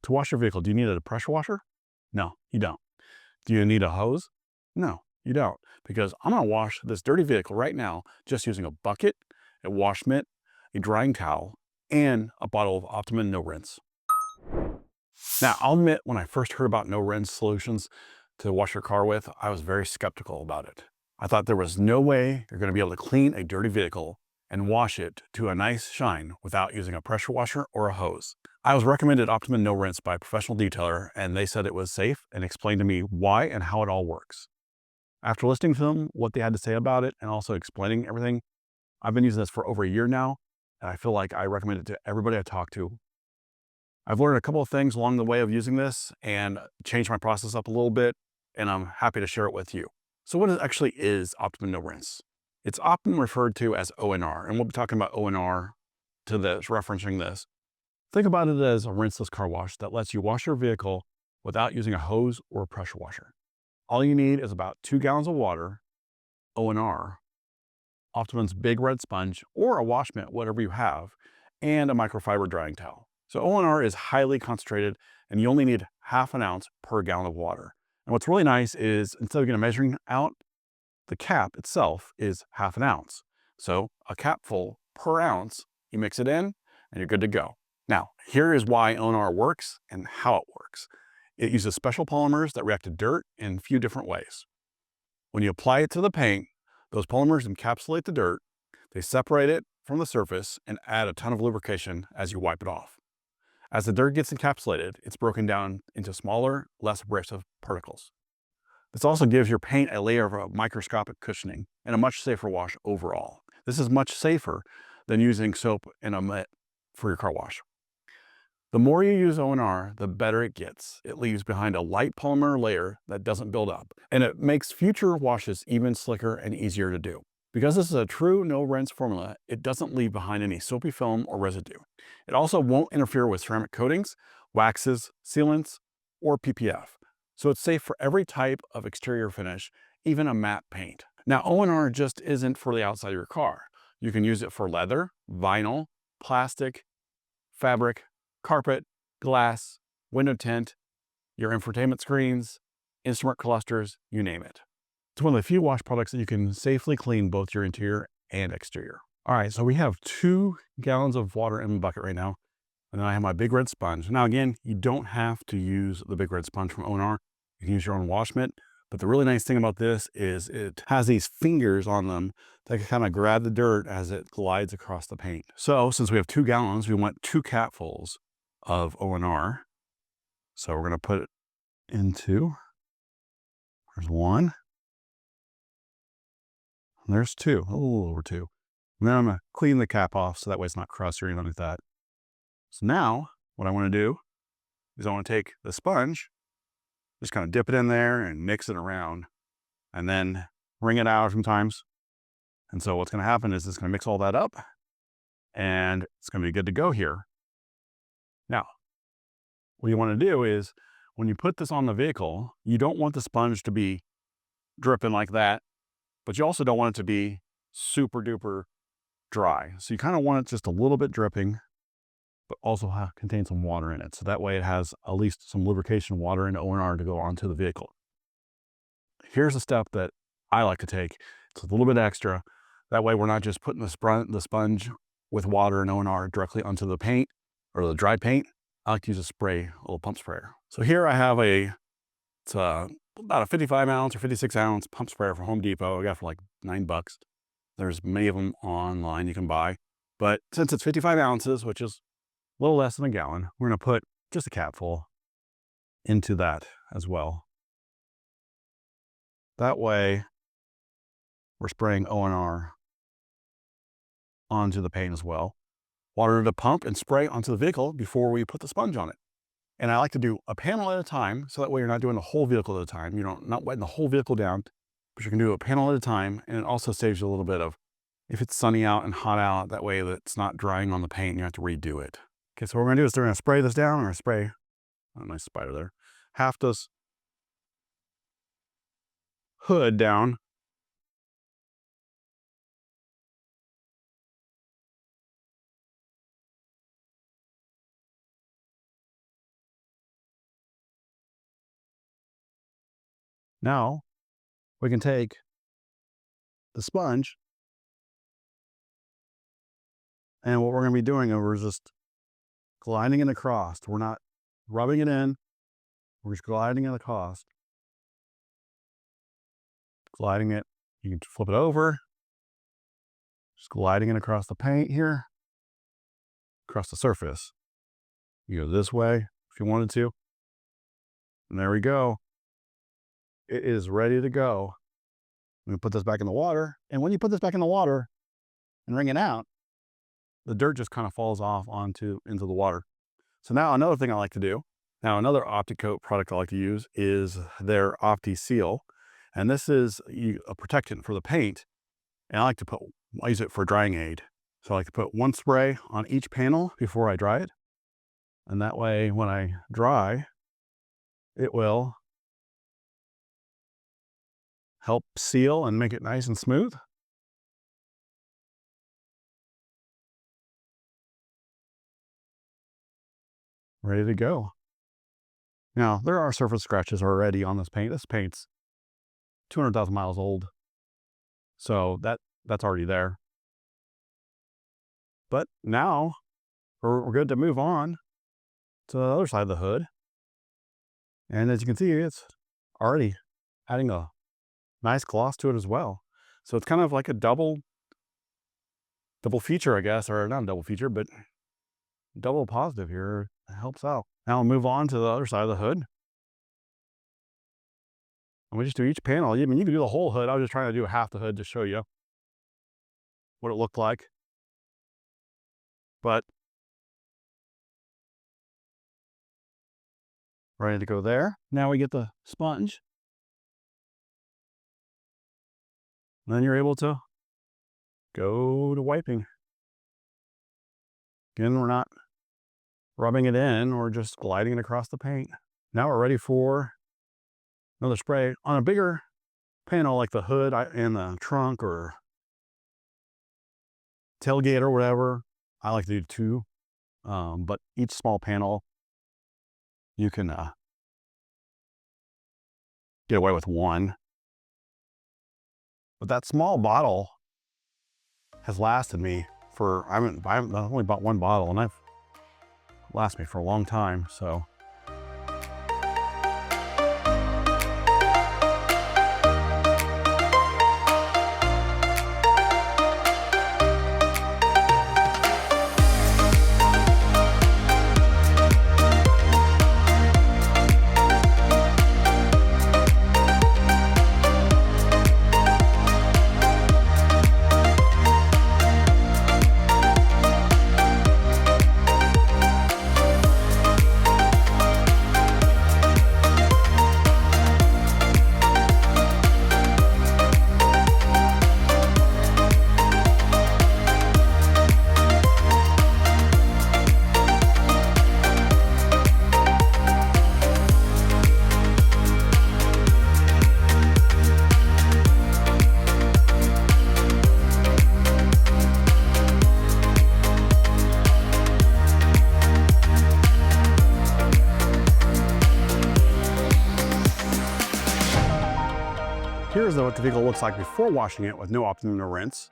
To wash your vehicle, do you need a pressure washer? No, you don't. Do you need a hose? No, you don't. Because I'm gonna wash this dirty vehicle right now just using a bucket, a wash mitt, a drying towel, and a bottle of Optimum No Rinse. Now, I'll admit, when I first heard about no rinse solutions to wash your car with, I was very skeptical about it. I thought there was no way you're gonna be able to clean a dirty vehicle and wash it to a nice shine without using a pressure washer or a hose. I was recommended Optimum No Rinse by a professional detailer, and they said it was safe and explained to me why and how it all works. After listening to them, what they had to say about it, and also explaining everything, I've been using this for over a year now, and I feel like I recommend it to everybody I talk to. I've learned a couple of things along the way of using this and changed my process up a little bit, and I'm happy to share it with you. So what actually is Optimum No Rinse? It's often referred to as ONR, and we'll be talking about ONR to this, referencing this. Think about it as a rinseless car wash that lets you wash your vehicle without using a hose or a pressure washer. All you need is about 2 gallons of water, ONR, Optimum's big red sponge, or a wash mitt, whatever you have, and a microfiber drying towel. So ONR is highly concentrated, and you only need half an ounce per gallon of water. And what's really nice is instead of getting a measuring out, the cap itself is half an ounce. So a capful per ounce, you mix it in, and you're good to go. Now, here is why ONR works and how it works. It uses special polymers that react to dirt in a few different ways. When you apply it to the paint, those polymers encapsulate the dirt, they separate it from the surface and add a ton of lubrication as you wipe it off. As the dirt gets encapsulated, it's broken down into smaller, less abrasive particles. This also gives your paint a layer of microscopic cushioning and a much safer wash overall. This is much safer than using soap and a mitt for your car wash. The more you use ONR, the better it gets. It leaves behind a light polymer layer that doesn't build up, and it makes future washes even slicker and easier to do. Because this is a true no-rinse formula, it doesn't leave behind any soapy film or residue. It also won't interfere with ceramic coatings, waxes, sealants, or PPF. So it's safe for every type of exterior finish, even a matte paint. Now, ONR just isn't for the outside of your car. You can use it for leather, vinyl, plastic, fabric, carpet, glass, window tint, your infotainment screens, instrument clusters, you name it. It's one of the few wash products that you can safely clean both your interior and exterior. All right, so we have 2 gallons of water in the bucket right now, and then I have my big red sponge. Now again, you don't have to use the big red sponge from ONR. You can use your own wash mitt, but the really nice thing about this is it has these fingers on them that can kind of grab the dirt as it glides across the paint. So since we have 2 gallons, we want 2 capfuls of ONR. So we're going to put it into, there's 1, and there's 2, a little over 2. And then I'm going to clean the cap off so that way it's not crusty or anything like that. So now what I want to do is I want to take the sponge, just kind of dip it in there and mix it around, and then wring it out sometimes. And so what's going to happen is it's going to mix all that up, and it's going to be good to go here. Now, what you want to do is when you put this on the vehicle, you don't want the sponge to be dripping like that, but you also don't want it to be super duper dry. So you kind of want it just a little bit dripping, but also contain some water in it. So that way it has at least some lubrication water and ONR to go onto the vehicle. Here's a step that I like to take. It's a little bit extra. That way we're not just putting the sponge with water and ONR directly onto the paint or the dry paint. I like to use a spray, a little pump sprayer. So here I have it's about a 55 ounce or 56 ounce pump sprayer from Home Depot. I got for like $9. There's many of them online you can buy. But since it's 55 ounces, which is a little less than a gallon, we're going to put just a capful into that as well. That way, we're spraying ONR onto the paint as well. Water to pump and spray onto the vehicle before we put the sponge on it. And I like to do a panel at a time, so that way you're not doing the whole vehicle at a time. You're not wetting the whole vehicle down, but you can do a panel at a time, and it also saves you a little bit of, if it's sunny out and hot out, that way that it's not drying on the paint and you have to redo it. Okay, so what we're gonna do is we're gonna spray this down. We're gonna spray, oh, nice spider there, half this hood down. Now we can take the sponge, and what we're going to be doing is we're just gliding it across. We're not rubbing it in. We're just gliding it across. Gliding it. You can flip it over. Just gliding it across the paint here, across the surface. You go this way if you wanted to. And there we go. It is ready to go. We put this back in the water. And when you put this back in the water and wring it out, the dirt just kind of falls off into the water. So now another thing I like to do, another opti-coat product I like to use is their opti-seal. And this is a protectant for the paint. And I use it for drying aid. So I like to put one spray on each panel before I dry it. And that way, when I dry, it will help seal and make it nice and smooth. Ready to go. Now, there are surface scratches already on this paint. This paint's 200,000 miles old. So that's already there. But now we're good to move on to the other side of the hood. And as you can see, it's already adding a nice gloss to it as well. So it's kind of like a double feature, I guess, or not a double feature, but double positive here. It helps out. Now I'll move on to the other side of the hood. And we just do each panel. I mean, you can do the whole hood. I was just trying to do half the hood to show you what it looked like. But ready to go there. Now we get the sponge. And then you're able to go to wiping. Again, we're not rubbing it in or just gliding it across the paint. Now we're ready for another spray on a bigger panel like the hood and the trunk or tailgate or whatever. I like to do two, but each small panel you can get away with one. But that small bottle has lasted me for, I've only bought one bottle and I've lasted me for a long time, so. Here's what the vehicle looks like before washing it with no Optimum No Rinse.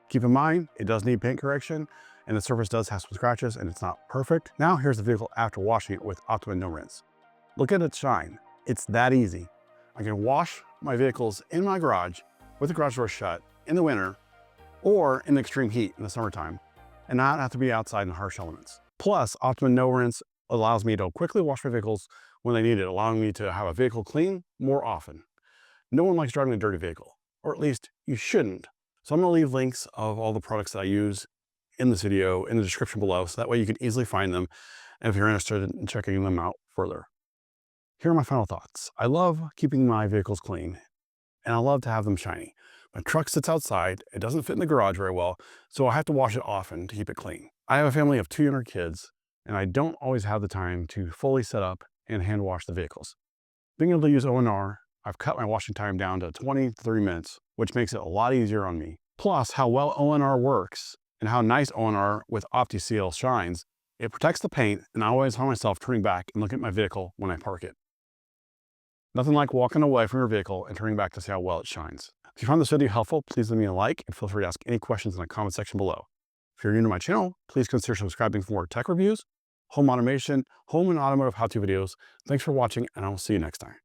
Keep in mind, it does need paint correction and the surface does have some scratches and it's not perfect. Now here's the vehicle after washing it with Optimum No Rinse. Look at it shine. It's that easy. I can wash my vehicles in my garage with the garage door shut in the winter or in the extreme heat in the summertime and not have to be outside in harsh elements. Plus, Optimum No Rinse allows me to quickly wash my vehicles when they need it, allowing me to have a vehicle clean more often. No one likes driving a dirty vehicle, or at least you shouldn't. So I'm going to leave links of all the products that I use in this video in the description below, so that way you can easily find them if you're interested in checking them out further. Here are my final thoughts. I love keeping my vehicles clean, and I love to have them shiny. My truck sits outside, it doesn't fit in the garage very well, so I have to wash it often to keep it clean. I have a family of 2 younger kids, and I don't always have the time to fully set up and hand wash the vehicles. Being able to use ONR, I've cut my washing time down to 20 to 30 minutes, which makes it a lot easier on me. Plus, how well ONR works and how nice ONR with OptiSeal shines, it protects the paint, and I always find myself turning back and looking at my vehicle when I park it. Nothing like walking away from your vehicle and turning back to see how well it shines. If you found this video helpful, please leave me a like and feel free to ask any questions in the comment section below. If you're new to my channel, please consider subscribing for more tech reviews, home automation, home and automotive how-to videos. Thanks for watching, and I will see you next time.